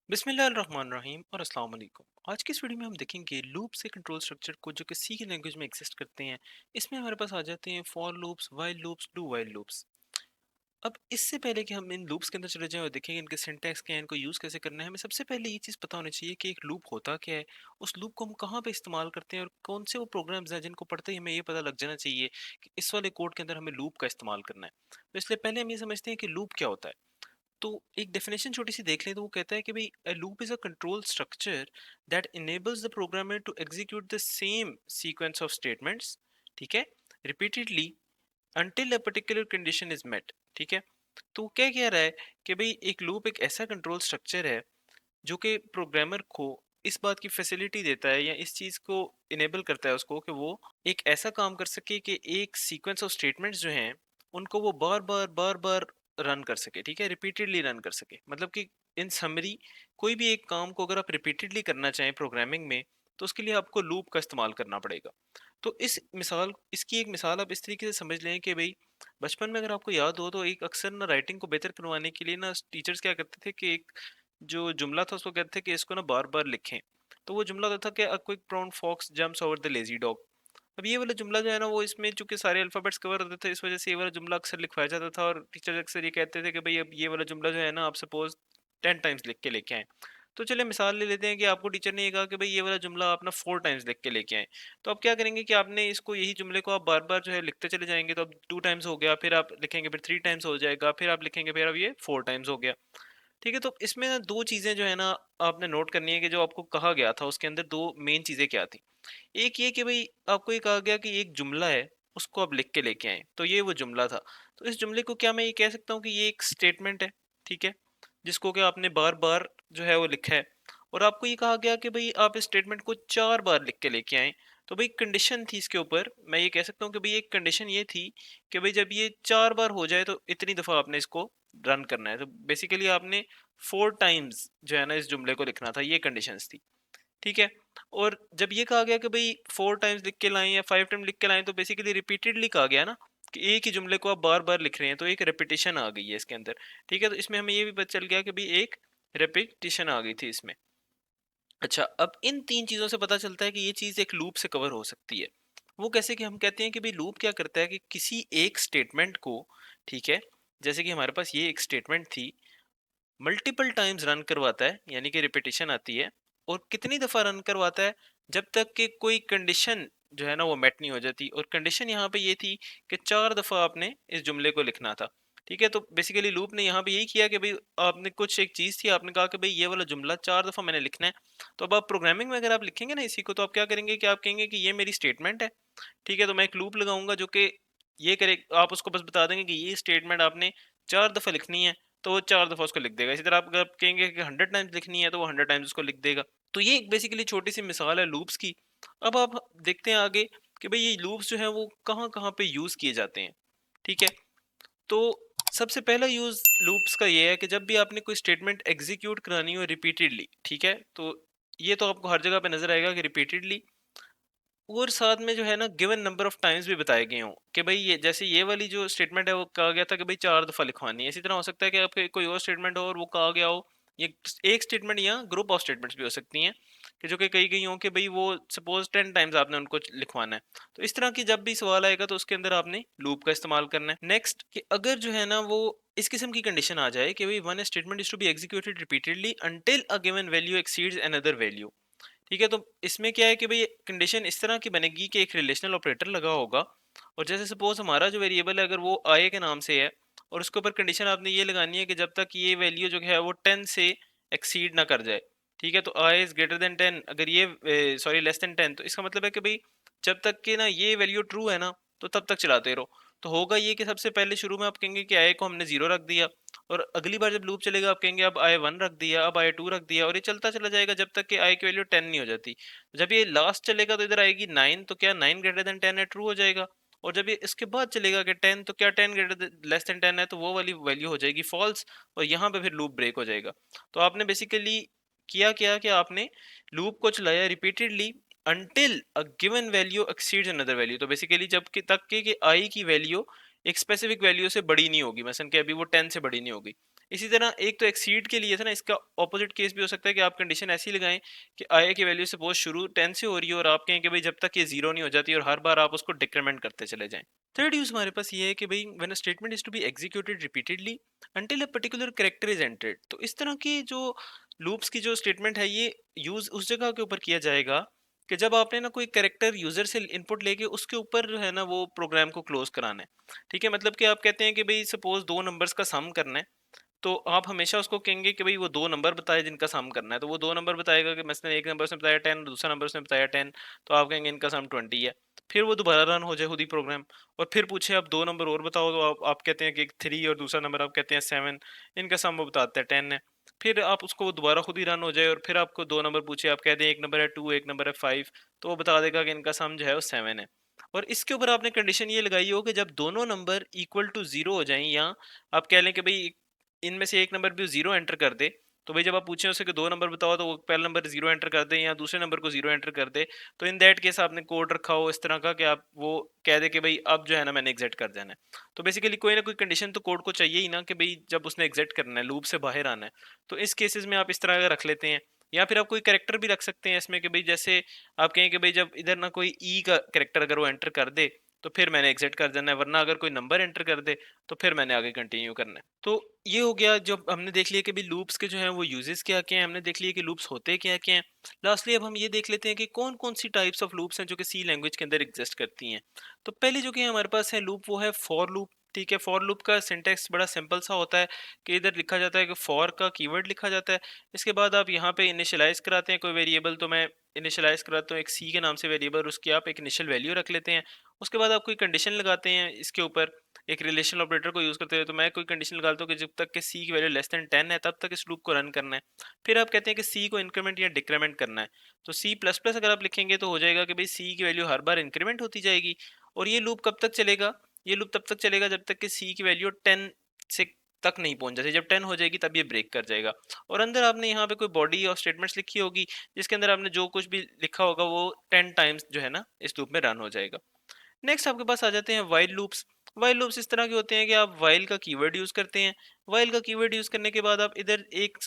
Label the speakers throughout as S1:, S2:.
S1: बिस्मिल्लाहिर्रहमानिर्रहीम और अस्सलाम वालेकुम। आज की इस वीडियो में हम देखेंगे लूप से कंट्रोल स्ट्रक्चर को जो कि सी की लैंग्वेज में एग्जिस्ट करते हैं। इसमें हमारे पास आ जाते हैं for loops, while loops, do while loops. अब इससे पहले कि हम इन लूप्स के अंदर चले जाएं और देखेंगे इनके सिंटैक्स क्या है, इनको यूज़ कैसे करना है, हमें सबसे पहले ये चीज़ पता होनी चाहिए कि एक लूप होता क्या है, उस लूप को हम कहाँ पे इस्तेमाल करते हैं और कौन से वो प्रोग्राम्स हैं जिनको पढ़ते ही हमें ये पता लग जाना चाहिए कि इस वाले कोड के अंदर हमें लूप का इस्तेमाल करना है। तो इसलिए पहले हम ये समझते हैं कि लूप क्या होता है। तो एक डेफिनेशन छोटी सी देख लें तो वो कहता है कि भाई a loop is a control structure that enables the programmer to execute the same sequence of statements, ठीक है, repeatedly until a particular condition is met। ठीक है, तो वो क्या कह रहा है कि भाई एक लूप एक ऐसा कंट्रोल स्ट्रक्चर है जो कि प्रोग्रामर को इस बात की फैसिलिटी देता है या इस चीज़ को इनेबल करता है उसको कि वो एक ऐसा काम कर सके कि एक सीक्वेंस ऑफ स्टेटमेंट्स जो हैं उनको वो बार बार रन कर सके। ठीक है, रिपीटेडली रन कर सके, मतलब कि इन समरी कोई भी एक काम को अगर आप रिपीटेडली करना चाहें प्रोग्रामिंग में तो उसके लिए आपको लूप का इस्तेमाल करना पड़ेगा। तो इसकी एक मिसाल आप इस तरीके से समझ लें कि भाई बचपन में अगर आपको याद हो तो एक अक्सर ना राइटिंग को बेहतर करवाने के लिए ना टीचर्स क्या करते थे कि एक जो जुमला था उसको कहते थे कि इसको ना बार बार लिखें। तो वो जुमला होता था कि a quick brown fox jumps over the lazy dog. अब ये वाला जुमला जो है ना वो इसमें चूंकि सारे अल्फाबेट्स कवर होते थे, इस वजह से ये वाला जुमला अक्सर लिखवाया जाता था और टीचर अक्सर ये कहते थे कि भाई अब ये वाला जुमला जो है ना आप सपोज 10 टाइम्स लिख के लेके आए। तो चलिए मिसाल ले लेते हैं कि आपको टीचर ने ये कहा कि भाई ये वाला जुमला आप ना 4 टाइम्स लिख के लेके आए। तो आप क्या करेंगे कि आपने इसको यही जुमले को आप बार बार जो है लिखते चले जाएंगे। तो अब 2 टाइम्स हो गया, फिर आप लिखेंगे, फिर 3 टाइम्स हो जाएगा, फिर आप लिखेंगे, फिर अब ये 4 टाइम्स हो गया। ठीक है, तो इसमें ना दो चीजें जो है ना आपने नोट करनी है कि जो आपको कहा गया था उसके अंदर दो मेन चीजें क्या थी। एक ये कि भाई आपको ये कहा गया कि एक जुमला है उसको आप लिख के लेके आए, तो ये वो जुमला था। तो इस जुमले को क्या मैं ये कह सकता हूँ कि ये एक स्टेटमेंट है, ठीक है, जिसको कि आपने बार बार जो है वो लिखा है। और आपको ये कहा गया कि भाई आप इस स्टेटमेंट को 4 बार लिख के लेके आए। तो भाई कंडीशन थी इसके ऊपर, मैं ये कह सकता हूँ कि भाई एक कंडीशन ये थी कि भाई जब ये 4 बार हो जाए तो इतनी दफा आपने इसको रन करना है। तो बेसिकली आपने 4 टाइम्स जो है ना इस जुमले को लिखना था, ये कंडीशंस थी। ठीक है, और जब ये कहा गया कि भाई 4 टाइम्स लिख के लाएं या 5 टाइम लिख के लाएं, तो बेसिकली रिपीटेडली कहा गया ना कि एक ही जुमले को आप बार बार लिख रहे हैं, तो एक रेपिटेशन आ गई है इसके अंदर। ठीक है, तो इसमें हमें ये भी पता चल गया कि भाई एक रेपिटेशन आ गई थी इसमें। अच्छा, अब इन तीन चीजों से पता चलता है कि ये चीज एक लूप से कवर हो सकती है। वो कैसे कि हम कहते हैं कि भाई लूप क्या करता है कि किसी एक स्टेटमेंट को, ठीक है, जैसे कि हमारे पास ये एक स्टेटमेंट थी, मल्टीपल टाइम्स रन करवाता है, यानी कि रिपीटिशन आती है। और कितनी दफा रन करवाता है, जब तक कि कोई कंडीशन जो है ना वो मेट नहीं हो जाती। और कंडीशन यहाँ पे ये थी कि 4 दफा आपने इस जुमले को लिखना था। ठीक है, तो बेसिकली लूप ने यहाँ पे यही किया कि भाई आपने कुछ एक चीज थी, आपने कहा कि भाई ये वाला जुमला 4 दफा मैंने लिखना है। तो अब आप प्रोग्रामिंग में अगर आप लिखेंगे ना इसी को, तो आप क्या करेंगे कि आप कहेंगे कि ये मेरी स्टेटमेंट है। ठीक है, तो मैं एक लूप लगाऊंगा जो कि ये करे, आप उसको बस बता देंगे कि ये स्टेटमेंट आपने 4 दफा लिखनी है, तो वो 4 दफा उसको लिख देगा। इसी तरह आप अगर कहेंगे कि 100 टाइम्स लिखनी है, तो वो 100 टाइम्स उसको लिख देगा। तो ये एक बेसिकली छोटी सी मिसाल है लूप्स की। अब आप देखते हैं आगे कि भाई ये लूप्स जो है वो कहाँ कहाँ पे यूज किए जाते हैं। ठीक है, तो सबसे पहला यूज लूप्स का ये है कि जब भी आपने कोई स्टेटमेंट एग्जीक्यूट करानी हो रिपीटेडली, ठीक है, तो ये तो आपको हर जगह पे नजर आएगा कि रिपीटेडली, और साथ में जो है ना गिवन नंबर ऑफ टाइम्स भी बताए गए हों कि भाई ये जैसे ये वाली जो स्टेटमेंट है वो कहा गया था कि भाई 4 दफा लिखवानी है। इसी तरह हो सकता है कि आपके कोई और स्टेटमेंट हो और वो कहा गया हो, ये एक स्टेटमेंट या ग्रुप ऑफ स्टेटमेंट्स भी हो सकती हैं कि जो कि कही गई हों कि भाई वो सपोज 10 टाइम्स आपने उनको लिखवाना है। तो इस तरह की जब भी सवाल आएगा तो उसके अंदर आपने लूप का इस्तेमाल करना है। नेक्स्ट कि अगर जो है ना वो इस किस्म की कंडीशन आ जाए कि भाई one statement is to be executed repeatedly until a given value exceeds another value. ठीक है, तो इसमें क्या है कि भाई कंडीशन इस तरह की बनेगी कि एक रिलेशनल ऑपरेटर लगा होगा, और जैसे सपोज हमारा जो वेरिएबल है अगर वो आई के नाम से है, और उसके ऊपर कंडीशन आपने ये लगानी है कि जब तक ये वैल्यू जो है वो 10 से एक्सीड ना कर जाए। ठीक है, तो आई इज ग्रेटर देन 10, अगर ये सॉरी लेस देन 10, तो इसका मतलब है कि भाई जब तक कि ना ये वैल्यू ट्रू है ना तो तब तक चलाते रहो। तो होगा ये कि सबसे पहले शुरू में आप कहेंगे कि आई को हमने 0 रख दिया, और अगली बार जब लूप चलेगा आप कहेंगे अब आई 1 रख दिया, अब आई 2 रख दिया, और ये चलता चला जाएगा जब तक कि आई की वैल्यू 10 नहीं हो जाती। जब ये लास्ट चलेगा तो इधर आएगी 9, तो क्या 9 ग्रेटर देन 10 है, ट्रू हो जाएगा। और जब ये इसके बाद चलेगा कि 10, तो क्या 10 ग्रेटर लेस देन 10 है, तो वो वाली वैल्यू हो जाएगी फॉल्स, और यहाँ पे फिर लूप ब्रेक हो जाएगा। तो आपने बेसिकली किया क्या कि आपने लूप को चलाया repeatedly until a given value exceeds another value. तो बेसिकली जब कि आई की वैल्यू एक स्पेसिफिक वैल्यू से बड़ी नहीं होगी, मसलन कि अभी वो 10 से बड़ी नहीं होगी। इसी तरह एक तो एक्सीड के लिए था ना, इसका ऑपोजिट केस भी हो सकता है कि आप कंडीशन ऐसी लगाएं कि आई की वैल्यू सपोज शुरू 10 से हो रही है और आप कहें कि भाई जब तक ये जीरो नहीं हो जाती, और हर बार आप उसको डिक्रीमेंट करते चले जाएं। थर्ड यूज हमारे पास ये है कि भाई when a statement is to be executed repeatedly until a particular character is entered, तो इस तरह की जो लूप्स की जो स्टेटमेंट है ये यूज उस जगह के ऊपर किया जाएगा कि जब आपने ना कोई कैरेक्टर यूजर से इनपुट लेके उसके ऊपर जो है ना वो प्रोग्राम को क्लोज कराना है। ठीक है, मतलब कि आप कहते हैं कि भाई सपोज दो नंबर्स का सम करना है, तो आप हमेशा उसको कहेंगे कि भाई वो दो नंबर बताए जिनका सम करना है, तो वो दो नंबर बताएगा कि मसलन एक नंबर उसने बताया 10, दूसरा नंबर उसने बताया 10, तो आप कहेंगे इनका सम 20 है। फिर वो दोबारा रन हो जाए खुद ही प्रोग्राम, और फिर पूछे आप दो नंबर और बताओ, तो आप कहते हैं कि 3, और दूसरा नंबर आप कहते हैं 7, इनका सम वो बताते हैं 10 है। फिर आप उसको दोबारा खुद ही रन हो जाए और फिर आपको दो नंबर पूछे, आप कहते हैं एक नंबर है 2, एक नंबर है 5, तो वो बता देगा कि इनका सम जो है वो 7 है। और इसके ऊपर आपने कंडीशन ये लगाई हो कि जब दोनों नंबर इक्वल टू जीरो हो जाएं, या आप कह लें कि भाई इनमें से एक नंबर भी जीरो एंटर कर दे, तो भाई जब आप पूछें उससे कि दो नंबर बताओ, तो वो पहला नंबर जीरो एंटर कर दे या दूसरे नंबर को जीरो एंटर कर दे, तो इन दैट केस आपने कोड रखा हो इस तरह का कि आप वो कह दे कि भाई अब जो है ना मैंने एग्जिट कर देना है। तो बेसिकली कोई ना कोई कंडीशन तो कोड को चाहिए ही ना कि भाई जब उसने एग्जिट करना है, लूप से बाहर आना है, तो इस केसेस में आप इस तरह का रख लेते हैं। या फिर आप कोई कैरेक्टर भी रख सकते हैं इसमें कि भाई जैसे आप कहें कि भाई जब इधर ना कोई ई का कैरेक्टर अगर वो एंटर कर दे, तो फिर मैंने एग्जिट कर देना है, वरना अगर कोई नंबर एंटर कर दे तो फिर मैंने आगे कंटिन्यू करना है। तो ये हो गया, जब हमने देख लिया कि भाई लूप्स के जो हैं वो यूजेस क्या क्या हैं, हमने देख लिया कि लूप्स होते क्या क्या हैं। लास्टली अब हम ये देख लेते हैं कि कौन कौन सी टाइप्स ऑफ लूप्स हैं जो कि सी लैंग्वेज के अंदर एग्जिस्ट करती हैं। तो पहली जो कि हमारे पास है लूप, वो है फॉर लूप। ठीक है, फॉर लूप का सिंटेक्स बड़ा सिंपल सा होता है कि इधर लिखा जाता है कि फॉर का कीवर्ड लिखा जाता है, इसके बाद आप यहाँ पे इनिशियलाइज कराते हैं कोई वेरिएबल, तो मैं इनिशियलाइज कराता हूँ एक सी के नाम से वेरिएबल, उसकी आप एक इनिशियल वैल्यू रख लेते हैं। उसके बाद आप कोई कंडीशन लगाते हैं इसके ऊपर, एक रिलेशनल ऑपरेटर को यूज करते हुए, तो मैं कोई कंडीशन लगाता हूँ कि जब तक कि सी की वैल्यू लेस देन 10 है तब तक इस लूप को रन करना है। फिर आप कहते हैं कि सी को इंक्रीमेंट या डिक्रीमेंट करना है, तो सी प्लस प्लस अगर आप लिखेंगे तो हो जाएगा कि भाई सी की वैल्यू हर बार इंक्रीमेंट होती जाएगी। और ये लूप कब तक चलेगा? ये लूप तब तक चलेगा जब तक कि सी की वैल्यू 10 से तक नहीं पहुंच जाती। जब 10 हो जाएगी तब ये ब्रेक कर जाएगा। और अंदर आपने यहाँ पे कोई बॉडी ऑफ स्टेटमेंट्स लिखी होगी जिसके अंदर आपने जो कुछ भी लिखा होगा वो 10 टाइम्स जो है ना इस लूप में रन हो जाएगा। नेक्स्ट आपके पास आ जाते हैं वाइल लूप्स। वाइल लूप्स इस तरह के होते हैं कि आप वाइल का कीवर्ड यूज करते हैं। वाइल का कीवर्ड यूज करने के बाद आप इधर एक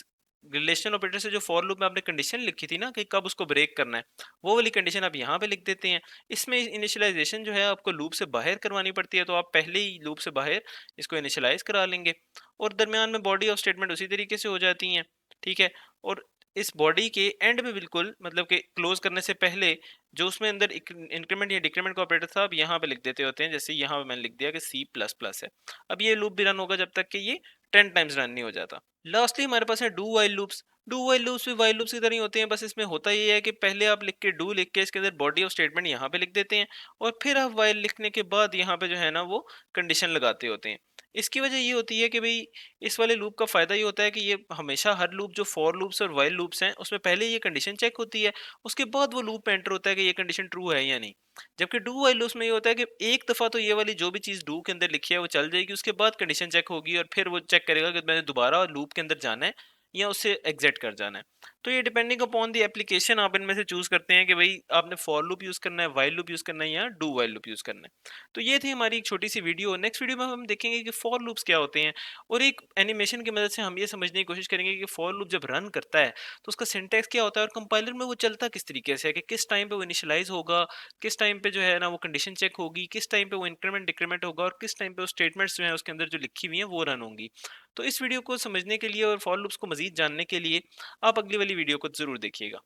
S1: रिलेशनल ऑपरेटर से जो फॉर लूप में आपने कंडीशन लिखी थी ना कि कब उसको ब्रेक करना है, वो वाली कंडीशन आप यहाँ पे लिख देते हैं। इसमें इनिशियलाइजेशन जो है आपको लूप से बाहर करवानी पड़ती है, तो आप पहले ही लूप से बाहर इसको इनिशियलाइज करा लेंगे। और दरमियान में बॉडी ऑफ स्टेटमेंट उसी तरीके से हो जाती हैं। ठीक है, और इस बॉडी के एंड में बिल्कुल मतलब कि क्लोज करने से पहले जो उसमें अंदर इंक्रीमेंट या डिक्रीमेंट का ऑपरेटर था, अब यहाँ पे लिख देते होते हैं। जैसे यहाँ पे मैंने लिख दिया कि सी प्लस प्लस है। अब ये लूप भी रन होगा जब तक कि ये 10 टाइम्स रन नहीं हो जाता। लास्टली हमारे पास है do while loops. Do while loops भी वाइल लूप्स की तरह ही होते हैं, बस इसमें होता ये है कि पहले आप लिख के डू लिख के इसके अंदर बॉडी ऑफ स्टेटमेंट यहाँ पे लिख देते हैं, और फिर आप वाइल लिखने के बाद यहाँ पे जो है ना वो कंडीशन लगाते होते हैं। इसकी वजह ये होती है कि भाई इस वाले लूप का फायदा ये होता है कि ये हमेशा हर लूप जो फॉर लूप्स और वाइल लूप्स हैं उसमें पहले ये कंडीशन चेक होती है, उसके बाद वो लूप में एंटर होता है कि ये कंडीशन ट्रू है या नहीं। जबकि डू वाइल लूप्स में ये होता है कि एक दफा तो ये वाली जो भी चीज डू के अंदर लिखी है वो चल जाएगी, उसके बाद कंडीशन चेक होगी और फिर वो चेक करेगा कि मैंने दोबारा लूप के अंदर जाना है या उससे एग्जिट कर जाना है। तो ये डिपेंडिंग अपॉन द एप्लीकेशन आप इनमें से चूज करते हैं कि भाई आपने फॉर लूप यूज करना है, वाइल लूप यूज करना है या डू वाइल लूप यूज करना है। तो ये थी हमारी एक छोटी सी वीडियो। नेक्स्ट वीडियो में हम देखेंगे कि फॉर लूप्स क्या होते हैं, और एक एनिमेशन की मदद से हम ये समझने की कोशिश करेंगे कि फॉर लूप जब रन करता है तो उसका सिंटैक्स क्या होता है और कंपाइलर में वो चलता किस तरीके से है, कि किस टाइम पे वो इनिशियलाइज होगा, किस टाइम पे जो है ना वो कंडीशन चेक होगी, किस टाइम पे वो इंक्रीमेंट डिक्रीमेंट होगा, और किस टाइम पे वो स्टेटमेंट्स जो है उसके अंदर जो लिखी हुई है वो रन होंगी। तो इस वीडियो को समझने के लिए और फॉर लूप्स को मजीद जानने के लिए आप अगली वाली वीडियो को जरूर देखिएगा।